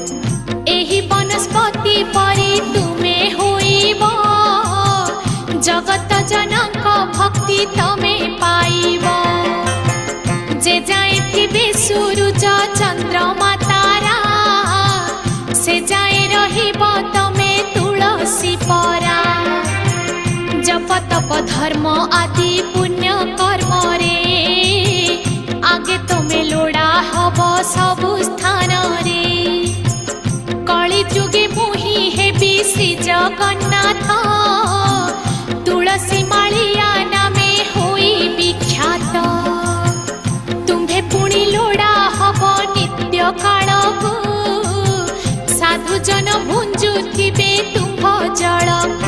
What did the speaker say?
एही वनस्पति परि तुमे होइब जगत जनक भक्ति तमे पाइब जे जाए थिबे सूरज चंद्रमा तारा से जाए रहिब तमे तुलसी परा जप तप धर्म आदि पुण्य कर्म रे आगे तमे लोड़ा हब सबु स्थान रे कली जुगे मुही हेबी श्री जगन्नाथ तुलसी मालिया नामे होई विख्यात तुम्भे पुणी लोड़ा हब नित्य कालकु साधु जन भुंजुथिबे तुम्भ जलकु।